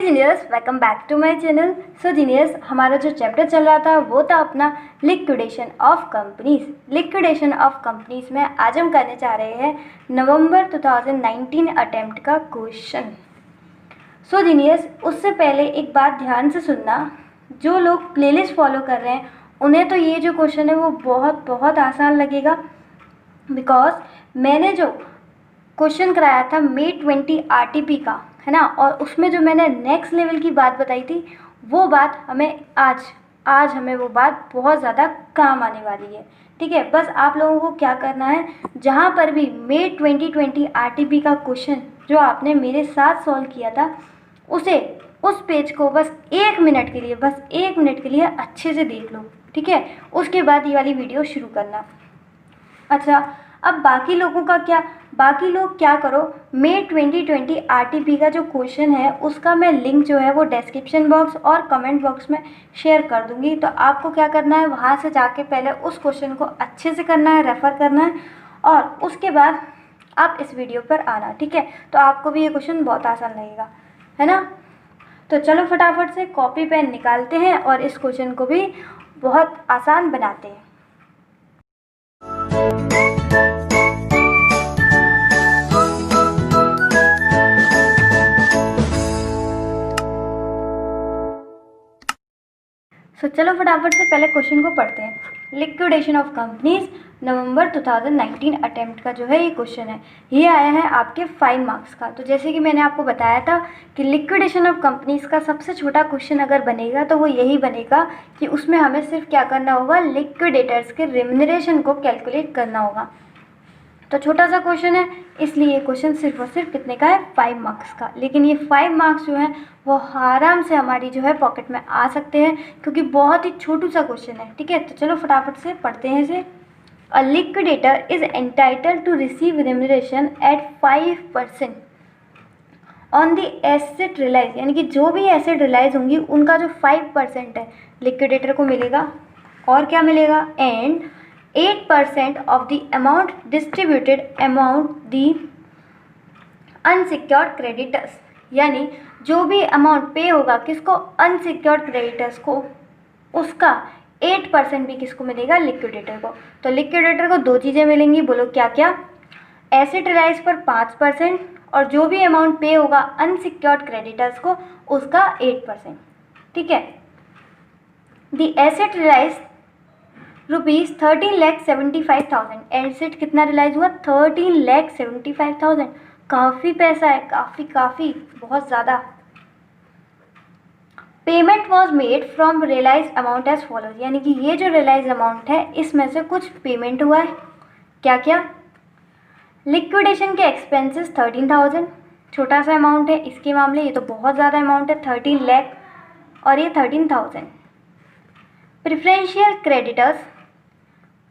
जीनियर्स, welcome back to my channel. So geniuses, हमारा जो chapter चल रहा था वो था अपना liquidation of companies. Liquidation of companies में आज हम करने जा रहे हैं नवंबर 2019 अटेम्प्ट का क्वेश्चन। सो जीनियर्स, उससे पहले एक बात ध्यान से सुनना, जो लोग प्लेलिस्ट फॉलो कर रहे हैं उन्हें तो ये जो क्वेश्चन है वो बहुत बहुत आसान लगेगा, बिकॉज मैंने जो क्वेश्चन कराया था मे 20 आरटीपी का, है ना, और उसमें जो मैंने नेक्स्ट लेवल की बात बताई थी वो बात हमें आज हमें वो बात बहुत ज़्यादा काम आने वाली है। ठीक है, बस आप लोगों को क्या करना है, जहाँ पर भी मे 2020 आरटीपी का क्वेश्चन जो आपने मेरे साथ सॉल्व किया था उस पेज को बस 1 मिनट के लिए अच्छे से देख लो। ठीक है, उसके बाद ये वाली वीडियो शुरू करना। अच्छा, अब बाकी लोगों का क्या, बाकी लोग क्या करो, मे 2020 आरटीपी का जो क्वेश्चन है उसका मैं लिंक जो है वो डिस्क्रिप्शन बॉक्स और कमेंट बॉक्स में शेयर कर दूंगी। तो आपको क्या करना है, वहाँ से जाके पहले उस क्वेश्चन को अच्छे से करना है, रेफ़र करना है, और उसके बाद आप इस वीडियो पर आना। ठीक है, तो आपको भी ये क्वेश्चन बहुत आसान लगेगा, है ना। तो चलो फटाफट से कॉपी पेन निकालते हैं और इस क्वेश्चन को भी बहुत आसान बनाते हैं। तो चलो फटाफट से पहले क्वेश्चन को पढ़ते हैं। Liquidation of companies November 2019 attempt का जो है ये क्वेश्चन है, ये आया है आपके 5 मार्क्स का। तो जैसे कि मैंने आपको बताया था कि लिक्विडेशन ऑफ कंपनीज का सबसे छोटा क्वेश्चन अगर बनेगा तो वो यही बनेगा कि उसमें हमें सिर्फ क्या करना होगा, लिक्विडेटर्स के रेम्यूनरेशन को कैलकुलेट करना होगा। तो छोटा सा क्वेश्चन है, इसलिए ये क्वेश्चन सिर्फ और सिर्फ कितने का है, 5 मार्क्स का। लेकिन ये 5 मार्क्स जो है वो आराम से हमारी जो है पॉकेट में आ सकते हैं, क्योंकि बहुत ही छोटू सा क्वेश्चन है। ठीक है, तो चलो फटाफट से पढ़ते हैं इसे। A liquidator is entitled to receive remuneration at 5% on the asset realise, यानी कि जो भी एसेट रिलाइज होंगी उनका जो 5% है लिक्विडेटर को मिलेगा। और क्या मिलेगा, and 8% of the amount distributed among the unsecured creditors, यानी जो भी अमाउंट पे होगा किसको, अनसिक्योर्ड क्रेडिटर्स को, उसका 8% भी किसको मिलेगा, लिक्विडेटर को। तो लिक्विडेटर को दो चीज़ें मिलेंगी, बोलो क्या क्या, एसेट रिलाइज पर 5% और जो भी अमाउंट पे होगा अनसिक्योर्ड क्रेडिटर्स को उसका 8%। ठीक है, द एसेट रिलाइज ₹13,75,000। एसेट कितना रिलाइज हुआ, 13,75,000। काफ़ी पैसा है, काफ़ी बहुत ज़्यादा। Payment was made from realise amount as follows, यानी कि ये जो रियलाइज अमाउंट है इसमें से कुछ पेमेंट हुआ है। क्या क्या, लिक्विडेशन के एक्सपेंसेस 13,000, छोटा सा अमाउंट है इसके मामले, ये तो बहुत ज़्यादा अमाउंट है, 13 लाख और ये 13,000। प्रिफरेंशियल क्रेडिटर्स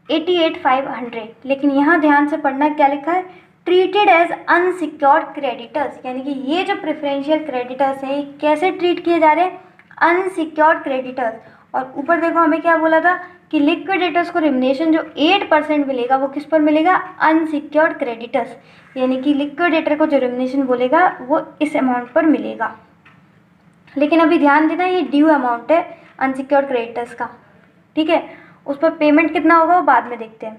88,500, लेकिन यहाँ ध्यान से पढ़ना क्या लिखा है, ट्रीटेड एज अनसिक्योर्ड क्रेडिटर्स, यानी कि ये जो प्रेफरेंशियल क्रेडिटर्स हैं कैसे ट्रीट किए जा रहे हैं, अनसिक्योर्ड क्रेडिटर्स। और ऊपर देखो हमें क्या बोला था कि लिक्विडेटर्स को रिम्यूनरेशन जो 8% मिलेगा वो किस पर मिलेगा, अनसिक्योर्ड क्रेडिटर्स, यानी कि लिक्विडेटर को जो रिम्यूनरेशन बोलेगा वो इस अमाउंट पर मिलेगा। लेकिन अभी ध्यान देना, ये ड्यू अमाउंट है अनसिक्योर्ड क्रेडिटर्स का। ठीक है, उस पर पेमेंट कितना होगा वो बाद में देखते हैं।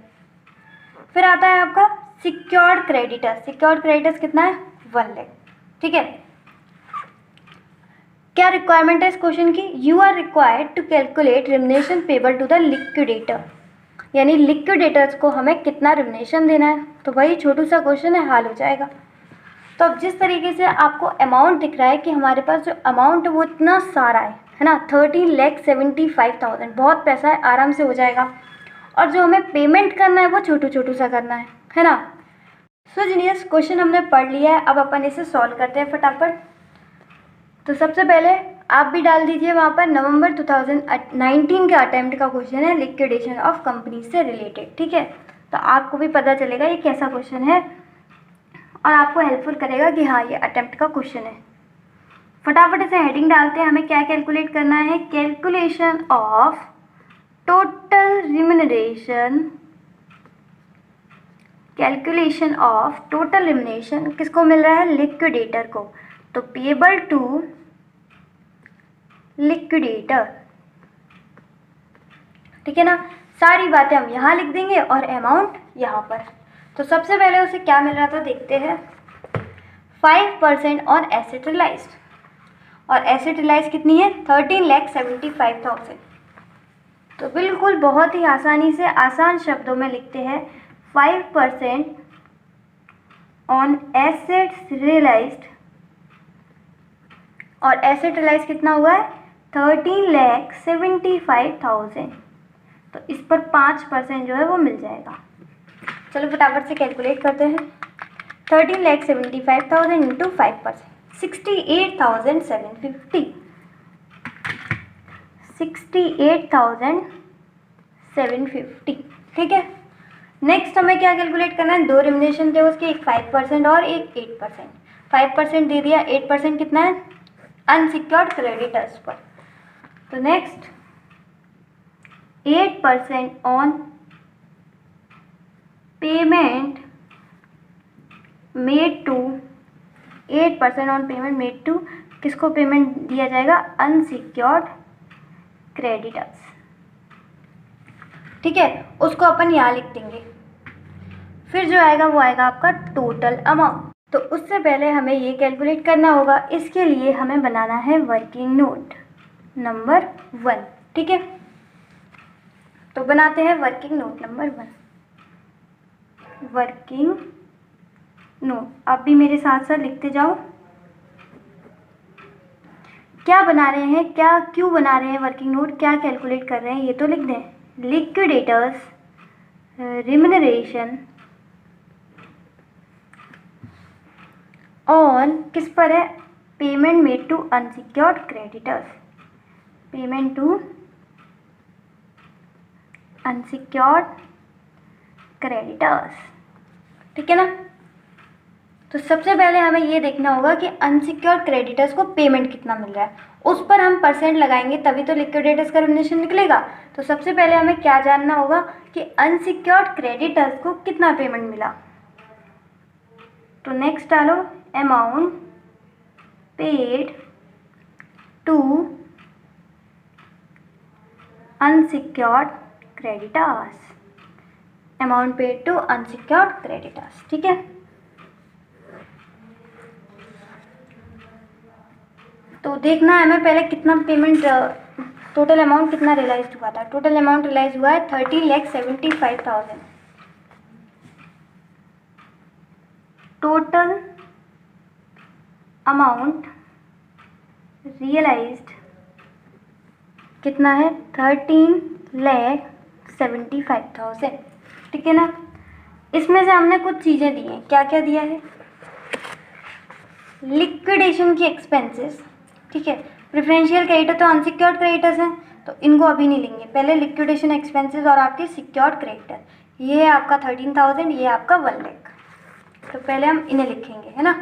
फिर आता है आपका सिक्योर्ड क्रेडिटर्स। सिक्योर्ड क्रेडिटर्स कितना है, 1 लाख। ठीक है, क्या रिक्वायरमेंट है इस क्वेश्चन की, you are required to calculate remuneration payable to the liquidator, यानी लिक्विडेटर्स को हमें कितना रिम्यूनरेशन देना है। तो वही छोटू सा क्वेश्चन है, हाल हो जाएगा। तो अब जिस तरीके से आपको अमाउंट दिख रहा है कि हमारे पास जो अमाउंट है वो इतना सारा है ना, 13,75,000, बहुत पैसा है, आराम से हो जाएगा। और जो हमें पेमेंट करना है वो छोटू सा करना है ना। सो जीनियस, क्वेश्चन हमने पढ़ लिया है, अब अपन इसे सॉल्व करते हैं फटाफट। तो सबसे पहले आप भी डाल दीजिए वहाँ पर नवंबर 2019 के अटेम्प्ट का क्वेश्चन है, लिक्विडेशन ऑफ कंपनी से रिलेटेड। ठीक है, तो आपको भी पता चलेगा ये कैसा क्वेश्चन है और आपको हेल्पफुल करेगा कि हाँ ये अटेम्प्ट का क्वेश्चन है। फटाफट से हेडिंग डालते हैं, हमें क्या कैलकुलेट करना है, calculation of total remuneration, calculation of total remuneration किसको मिल रहा है, लिक्विडेटर को। तो पेबल टू लिक्विडेटर। ठीक है ना, सारी बातें हम यहाँ लिख देंगे और अमाउंट यहाँ पर। तो सबसे पहले उसे क्या मिल रहा था देखते हैं, 5% ऑन एसेट रियलाइज्ड, और एसेट रियलाइज कितनी है, 13,75,000। तो बिल्कुल बहुत ही आसानी से आसान शब्दों में लिखते हैं 5% ऑन एसेट्स रियलाइज्ड, और एसेट रियलाइज कितना हुआ है, 13,75,000। तो इस पर 5% जो है वो मिल जाएगा। चलो फटाफट से कैलकुलेट करते हैं। 13,75,000 इंटू 5%, 68,750, 68,750। ठीक है, नेक्स्ट हमें क्या कैलकुलेट करना है, दो रिम्यूनरेशन थे उसके, एक 5% और एक 8%। 5% दे दिया, 8% कितना है, अनसिक्योर्ड क्रेडिटर्स पर। तो next 8% on payment made to, 8% on payment made to, किसको पेमेंट दिया जाएगा, अनसिक्योर्ड क्रेडिटर्स। ठीक है, उसको अपन यहाँ लिख देंगे। फिर जो आएगा वो आएगा आपका टोटल अमाउंट। तो उससे पहले हमें ये कैलकुलेट करना होगा, इसके लिए हमें बनाना है वर्किंग नोट नंबर 1। ठीक है, तो बनाते हैं working note number 1। Working note, आप भी मेरे साथ साथ लिखते जाओ। क्या बना रहे हैं, क्या क्यों बना रहे हैं वर्किंग नोट, क्या कैलकुलेट कर रहे हैं ये तो लिख दें। लिक्विडेटर्स रिम्यूनरेशन ऑन, किस पर है, payment made to unsecured creditors, payment to unsecured creditors. ठीक है ना, तो सबसे पहले हमें ये देखना होगा कि अनसिक्योर्ड क्रेडिटर्स को पेमेंट कितना मिल रहा है, उस पर हम परसेंट लगाएंगे तभी तो लिक्विडेटर्स का रिम्यूनरेशन निकलेगा। तो सबसे पहले हमें क्या जानना होगा कि अनसिक्योर्ड क्रेडिटर्स को कितना पेमेंट मिला। तो नेक्स्ट डालो, amount paid to unsecured creditors, amount paid to unsecured creditors. ठीक है, तो देखना है हमें पहले कितना पेमेंट, टोटल अमाउंट कितना रियलाइज हुआ था। टोटल अमाउंट रियलाइज हुआ है 13,75,000। टोटल अमाउंट रियलाइज्ड कितना है, 13,75,000। ठीक है ना, इसमें से हमने कुछ चीज़ें दी हैं, क्या क्या दिया है, लिक्विडेशन की एक्सपेंसेस। ठीक है, प्रेफरेंशियल क्रेडिटर तो अनसिक्योर्ड क्रेडिटर्स हैं तो इनको अभी नहीं लेंगे, पहले लिक्विडेशन एक्सपेंसेस और आपके सिक्योर्ड क्रेडिटर, ये है आपका 13,000, ये आपका 1 लाख। तो पहले हम इन्हें लिखेंगे, है ना।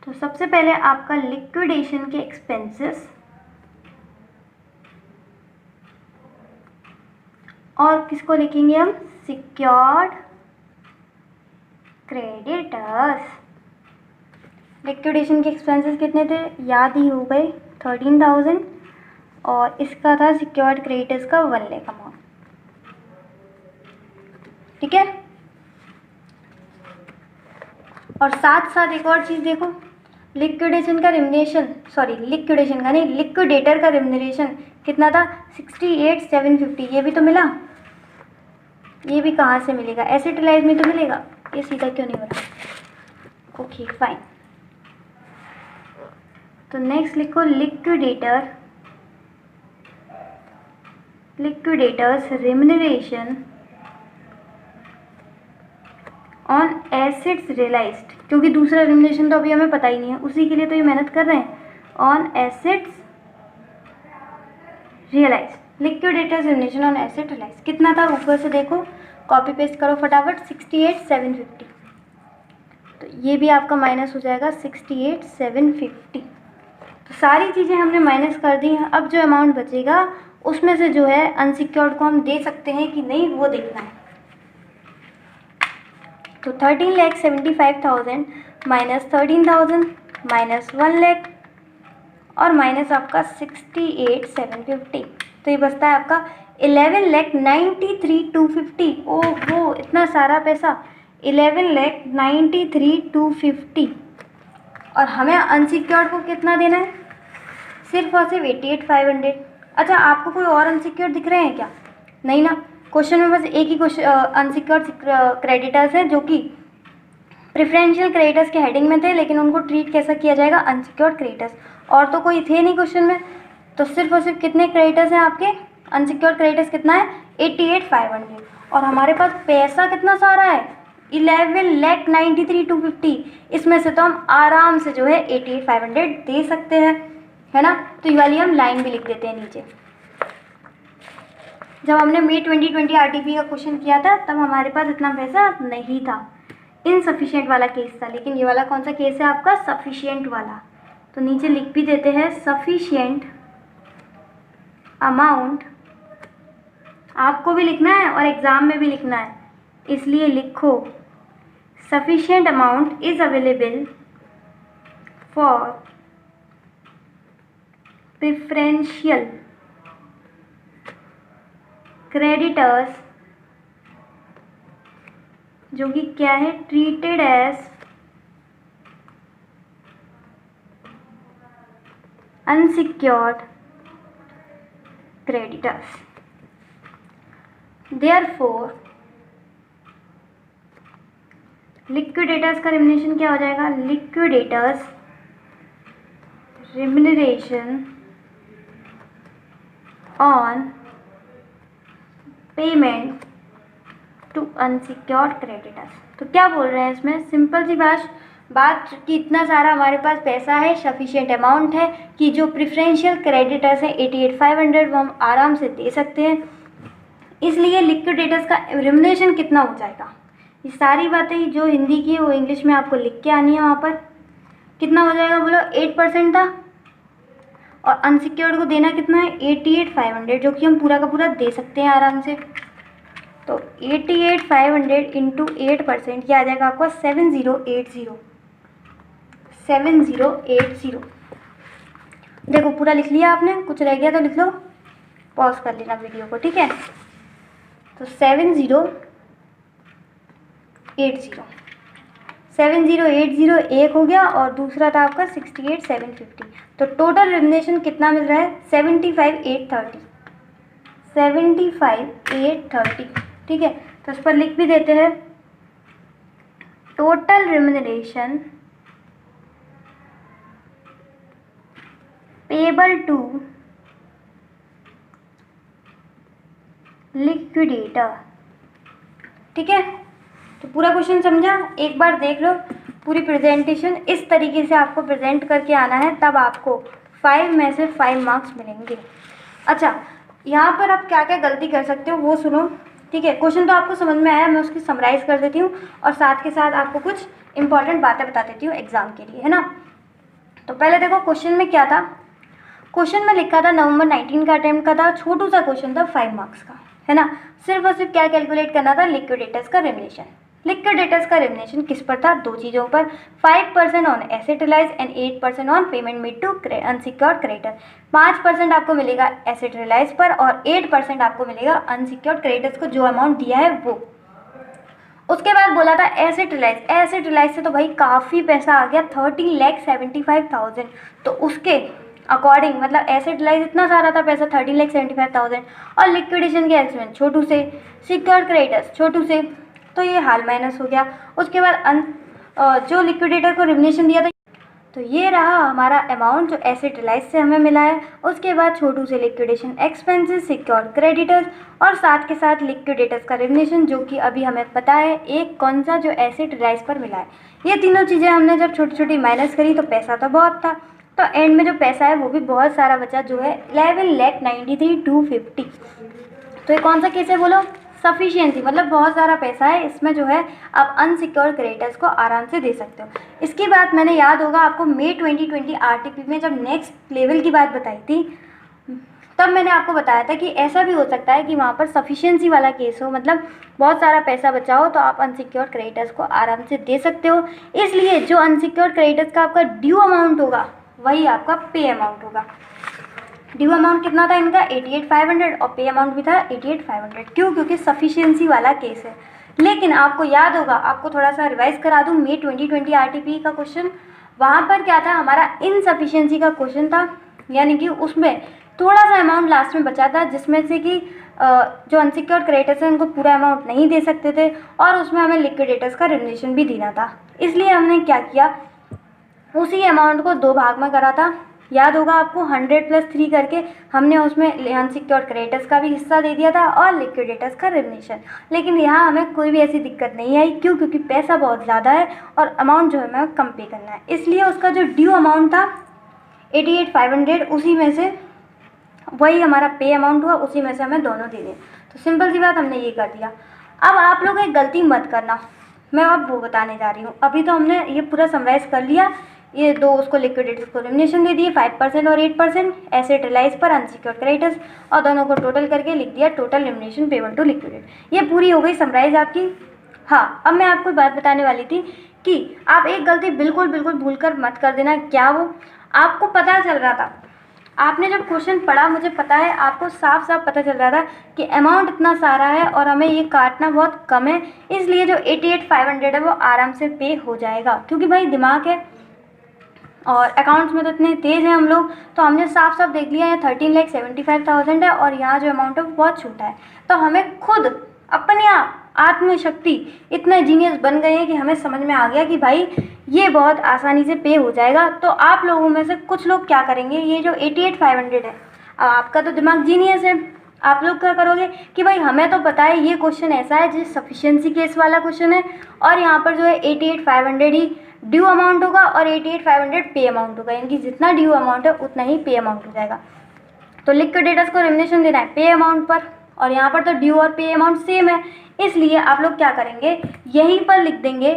तो सबसे पहले आपका लिक्विडेशन के एक्सपेंसेस, और किसको लिखेंगे हम, सिक्योर्ड क्रेडिटर्स। लिक्विडेशन के एक्सपेंसेस कितने थे, याद ही हो गए, 13,000, और इसका था सिक्योर्ड क्रेडिटर्स का 1 लाख अमाउंट। ठीक है, और साथ साथ एक और चीज़ देखो, लिक्विडेशन का रिम्यूनरेशन, सॉरी लिक्विडेशन का नहीं, लिक्विडेटर का रिम्यूनरेशन कितना था, 68,750। ये भी तो मिला, ये भी कहाँ से मिलेगा, एसेट रियलाइज में तो मिलेगा, ये सीधा क्यों नहीं हो रहा। ओके फाइन, तो नेक्स्ट लिखो liquidators remuneration on assets realised, क्योंकि दूसरा रिम्यूनरेशन तो अभी हमें पता ही नहीं है, उसी के लिए तो ये मेहनत कर रहे हैं। On assets realised, liquidators remuneration on asset realised कितना था, ऊपर से देखो, कॉपी पेस्ट करो फटाफट, 68,750। तो ये भी आपका माइनस हो जाएगा 68,750। तो सारी चीज़ें हमने माइनस कर दी हैं। अब जो अमाउंट बचेगा उसमें से जो है अनसिक्योर्ड को हम दे सकते हैं कि नहीं, वो देखना है। तो 13,75,000 माइनस 13,000 माइनस 1 लाख और माइनस आपका 68,750, तो ये बचता है आपका 11,93,250। ओहो, इतना सारा पैसा, 11,93,250। और हमें अनसिक्योर्ड को कितना देना है, सिर्फ और सिर्फ 88,500। अच्छा, आपको कोई और अनसिक्योर्ड दिख रहे हैं क्या? नहीं ना, क्वेश्चन में बस एक ही क्वेश्चन अनसिक्योर्ड क्रेडिटर्स है जो कि प्रेफरेंशियल क्रेडिटर्स के हेडिंग में थे, लेकिन उनको ट्रीट कैसा किया जाएगा, अनसिक्योर्ड क्रेडिटर्स। और तो कोई थे नहीं क्वेश्चन में, तो सिर्फ और सिर्फ कितने क्रेडिटर्स हैं आपके, अनसिक्योर्ड क्रेडिटर्स कितना है, 88,500। और हमारे पास पैसा कितना सारा है, 11,93,250। इसमें से तो हम आराम से जो है 88,500 दे सकते हैं, है ना। तो ये वाली हम लाइन भी लिख देते हैं नीचे। जब हमने मई 2020 आरटीपी का क्वेश्चन किया था तब हमारे पास इतना पैसा नहीं था, इनसफिशिएंट वाला केस था। लेकिन ये वाला कौन सा केस है आपका, सफिशिएंट वाला। तो नीचे लिख भी देते हैं सफिशिएंट अमाउंट, आपको भी लिखना है और एग्ज़ाम में भी लिखना है, इसलिए लिखो sufficient amount is available for preferential creditors, जो कि क्या है, treated as unsecured creditors. Therefore liquidators का रिम्यूनरेशन क्या हो जाएगा, liquidators remuneration on payment to unsecured creditors. तो क्या बोल रहे हैं इसमें, सिंपल सी बात कि इतना सारा हमारे पास पैसा है, सफिशिएंट अमाउंट है कि जो प्रेफरेंशियल क्रेडिटर्स हैं 88,500 वो हम आराम से दे सकते हैं। इसलिए लिक्विडेटर्स का रिम्यूनरेशन कितना हो जाएगा, ये सारी बातें जो हिंदी की है वो इंग्लिश में आपको लिख के आनी है। वहाँ पर कितना हो जाएगा बोलो, 8% था, और अनसिक्योर्ड को देना कितना है, 88,500, जो कि हम पूरा का पूरा दे सकते हैं आराम से। तो 88,500 इंटू 8%, क्या आ जाएगा आपका 7080। 7080। देखो पूरा लिख लिया आपने, कुछ रह गया तो लिख लो, पॉज कर लेना वीडियो को, ठीक है। तो 7080 एक हो गया और दूसरा था आपका 68,750। तो टोटल रिम्यूनरेशन कितना मिल रहा है, 75,830। 75,830, ठीक है। तो इस पर लिख भी देते हैं total remuneration payable to liquidator, ठीक है। तो पूरा क्वेश्चन समझा, एक बार देख लो पूरी प्रेजेंटेशन, इस तरीके से आपको प्रेजेंट करके आना है, तब आपको 5 में से 5 मार्क्स मिलेंगे। अच्छा, यहाँ पर आप क्या क्या गलती कर सकते हो वो सुनो, ठीक है। क्वेश्चन तो आपको समझ में आया, मैं उसकी समराइज़ कर देती हूँ और साथ के साथ आपको कुछ इंपॉर्टेंट बातें बता देती हूँ एग्जाम के लिए, है ना। तो पहले देखो क्वेश्चन में क्या था, क्वेश्चन में लिखा था नवंबर 19 का अटेम्प्ट का था, छोटू सा क्वेश्चन था 5 मार्क्स का, है ना। सिर्फ और सिर्फ क्या कैलकुलेट करना था, लिक्विडेटर्स का रिम्यूनरेशन। लिक्विडेटर्स का रिम्यूनरेशन किस पर था, दो चीज़ों पर, 5% on asset realise and 8% on payment made to unsecured creditor. 5% आपको मिलेगा एसेट रिलाइज पर और 8% आपको मिलेगा अनसिक्योर्ड क्रेडिटर्स को जो अमाउंट दिया है वो। उसके बाद बोला था एसेट रिलाइज, एसेट रिलाइज से तो भाई काफ़ी पैसा आ गया, 30,75,000। तो उसके अकॉर्डिंग मतलब एसेट रिलाइज इतना सारा था पैसा 30,75,000 और लिक्विडेशन के एक्सपेंस छोटू से, सिक्योर्ड क्रेडिटर्स छोटू से, तो ये हाल माइनस हो गया। उसके बाद जो लिक्विडेटर को रिम्यूनरेशन दिया था, तो ये रहा हमारा अमाउंट जो एसेट रिलाइज से हमें मिला है। उसके बाद छोटू से लिक्विडेशन एक्सपेंसेस, सिक्योर्ड क्रेडिटर्स और साथ के साथ लिक्विडेटर्स का रिम्यूनरेशन, जो कि अभी हमें पता है एक कौन सा, जो एसेट रिलाइज पर मिला है। ये तीनों चीज़ें हमने जब छोटी छोटी माइनस करी तो पैसा तो बहुत था, तो एंड में जो पैसा है वो भी बहुत सारा बचा, जो है 11,93,250। तो ये कौन सा केस है बोलो, सफिशिएंसी, मतलब बहुत सारा पैसा है, इसमें जो है आप अनसिक्योर्ड क्रेडिटर्स को आराम से दे सकते हो। इसकी बात मैंने याद होगा आपको मई 2020 आरटीपी में जब नेक्स्ट लेवल की बात बताई थी, तब मैंने आपको बताया था कि ऐसा भी हो सकता है कि वहाँ पर सफिशिएंसी वाला केस हो, मतलब बहुत सारा पैसा बचा हो, तो आप अनसिक्योर्ड क्रेडिटर्स को आराम से दे सकते हो। इसलिए जो अनसिक्योर्ड क्रेडिटर्स का आपका ड्यू अमाउंट होगा वही आपका पे अमाउंट होगा। ड्यू अमाउंट कितना था इनका 88,500 और पे अमाउंट भी था 88,500। क्यों? क्योंकि सफिशिएंसी वाला केस है। लेकिन आपको याद होगा, आपको थोड़ा सा रिवाइज करा दूँ, मई 2020 आरटीपी का क्वेश्चन, वहाँ पर क्या था, हमारा इनसफिशिएंसी का क्वेश्चन था, यानी कि उसमें थोड़ा सा अमाउंट लास्ट में बचा था, जिसमें से कि जो अनसिक्योर्ड क्रेडिटर्स हैं उनको पूरा अमाउंट नहीं दे सकते थे, और उसमें हमें लिक्विडेटर्स का रेमुनेशन भी देना था। इसलिए हमने क्या किया, उसी अमाउंट को 2 भाग में करा था। याद होगा आपको, 100+3 करके हमने उसमें अनसिक्योर्ड क्रेडिटर्स का भी हिस्सा दे दिया था और लिक्विडेटर्स का रेमुनेशन। लेकिन यहाँ हमें कोई भी ऐसी दिक्कत नहीं आई। क्यों? क्योंकि पैसा बहुत ज़्यादा है और अमाउंट जो है हमें कम पे करना है। इसलिए उसका जो ड्यू अमाउंट था 88,500, उसी में से वही हमारा पे अमाउंट हुआ, उसी में से हमें दोनों दे दें। तो सिंपल सी बात, हमने ये कर दिया। अब आप लोग एक गलती मत करना, मैं अब वो बताने जा रही हूँ। अभी तो हमने ये पूरा समराइज़ कर लिया, ये दो उसको लिक्विडेटर्स को रेमुनेशन दे दिए 5% और 8%, एसेट रिलाइज पर अनसिक्योर्ड क्रेडिटर्स, और दोनों को टोटल करके लिख दिया total remuneration payable to liquidate. ये पूरी हो गई समराइज आपकी। हाँ, अब मैं आपको बात बताने वाली थी कि आप एक गलती बिल्कुल भूलकर मत कर देना। क्या वो? आपको पता चल रहा था, आपने जब क्वेश्चन पढ़ा, मुझे पता है आपको साफ साफ पता चल रहा था कि अमाउंट इतना सारा है और हमें ये काटना बहुत कम है, इसलिए जो 88,500 है वो आराम से पे हो जाएगा। क्योंकि भाई दिमाग है और अकाउंट्स में तो इतने तेज़ हैं हम लोग, तो हमने साफ साफ देख लिया है 13,75,000 है और यहाँ जो अमाउंट है वो बहुत छोटा है। तो हमें खुद अपने आत्मशक्ति इतने जीनियस बन गए हैं कि हमें समझ में आ गया कि भाई ये बहुत आसानी से पे हो जाएगा। तो आप लोगों में से कुछ लोग क्या करेंगे, ये जो 88,500 है, अब आपका तो दिमाग जीनियस है, आप लोग क्या करोगे कि भाई हमें तो पता है ये क्वेश्चन ऐसा है जिस सफिशिएंसी केस वाला क्वेश्चन है, और यहाँ पर जो है 88,500 ही ड्यू अमाउंट होगा और 88,500 पे अमाउंट होगा, यानी कि जितना ड्यू अमाउंट है उतना ही पे अमाउंट हो जाएगा। तो लिक्विडेटर्स को रेमुनेशन देना है पे अमाउंट पर, और यहाँ पर तो ड्यू और पे अमाउंट सेम है, इसलिए आप लोग क्या करेंगे, यहीं पर लिख देंगे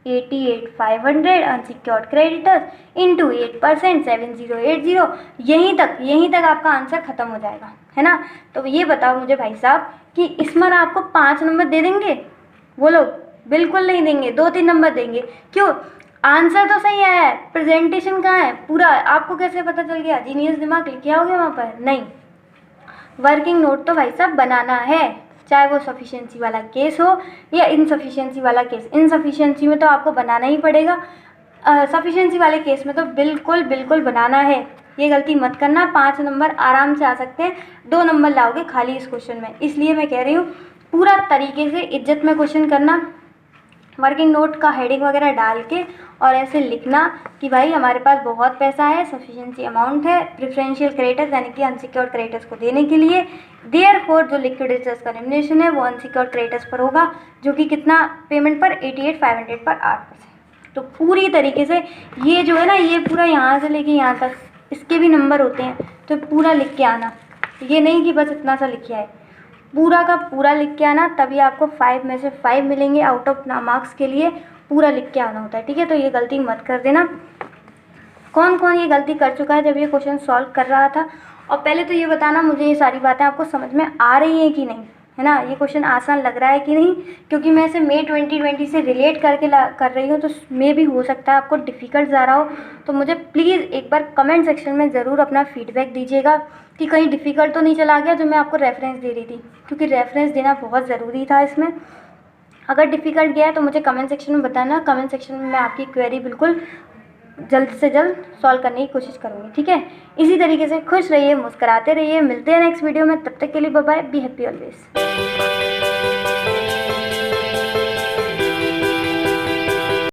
88,500 अनसिक्योर्ड क्रेडिटर्स इंटू 8% 7080। यहीं तक आपका आंसर खत्म हो जाएगा, है ना। तो ये बताओ मुझे भाई साहब कि इसमें आपको 5 नंबर दे देंगे वो लोग? बिल्कुल नहीं देंगे, 2-3 नंबर देंगे। क्यों? आंसर तो सही आया है, प्रेजेंटेशन कहाँ है पूरा, आपको कैसे पता चल गया? जीनियस दिमाग लिखे आओगे वहाँ पर? नहीं, वर्किंग नोट तो भाई साहब बनाना है, चाहे वो सफिशिएंसी वाला केस हो या इनसफिशिएंसी वाला केस। इनसफिशिएंसी में तो आपको बनाना ही पड़ेगा, सफिशिएंसी वाले केस में तो बिल्कुल बनाना है। ये गलती मत करना, 5 नंबर आराम से आ सकते हैं, 2 नंबर लाओगे खाली इस क्वेश्चन में। इसलिए मैं कह रही हूँ पूरा तरीके से इज्जत में क्वेश्चन करना, वर्किंग नोट का हेडिंग वगैरह डाल के और ऐसे लिखना कि भाई हमारे पास बहुत पैसा है, सफिशिएंसी अमाउंट है प्रेफरेंशियल क्रेडिटर्स यानी कि अनसिक्योर्ड क्रेडिटर्स को देने के लिए, देयरफॉर जो लिक्विडेटर्स का रेमुनेशन है वो अनसिक्योर्ड क्रेडिटर्स पर होगा, जो कि कितना पेमेंट पर 88,500 पर 8%। तो पूरी तरीके से ये जो है ना, ये पूरा यहाँ से लेके यहाँ तक इसके भी नंबर होते हैं, तो पूरा लिख के आना। ये नहीं कि बस इतना सा लिखे आए, पूरा का पूरा लिख के आना, तभी आपको 5 में से 5 मिलेंगे आउट ऑफ मार्क्स के लिए। पूरा लिख के आना होता है, ठीक है। तो ये गलती मत कर देना। कौन कौन ये गलती कर चुका है जब ये क्वेश्चन सॉल्व कर रहा था? और पहले तो ये बताना मुझे ये सारी बातें आपको समझ में आ रही हैं कि नहीं, है ना। ये क्वेश्चन आसान लग रहा है कि नहीं, क्योंकि मैं इसे मई 2020 से रिलेट करके कर रही हूँ, तो मे भी हो सकता है आपको डिफ़िकल्ट जा रहा हो। तो मुझे प्लीज़ एक बार कमेंट सेक्शन में ज़रूर अपना फीडबैक दीजिएगा कि कहीं डिफ़िकल्ट तो नहीं चला गया जो मैं आपको रेफरेंस दे रही थी, क्योंकि रेफरेंस देना बहुत ज़रूरी था इसमें। अगर डिफ़िकल्ट गया है तो मुझे कमेंट सेक्शन में बताना, कमेंट सेक्शन में मैं आपकी क्वेरी बिल्कुल जल्द से जल्द सॉल्व करने की कोशिश करूँगी, ठीक है। इसी तरीके से खुश रहिए, मुस्कुराते रहिए, मिलते हैं नेक्स्ट वीडियो में, तब तक के लिए bye bye, be happy always.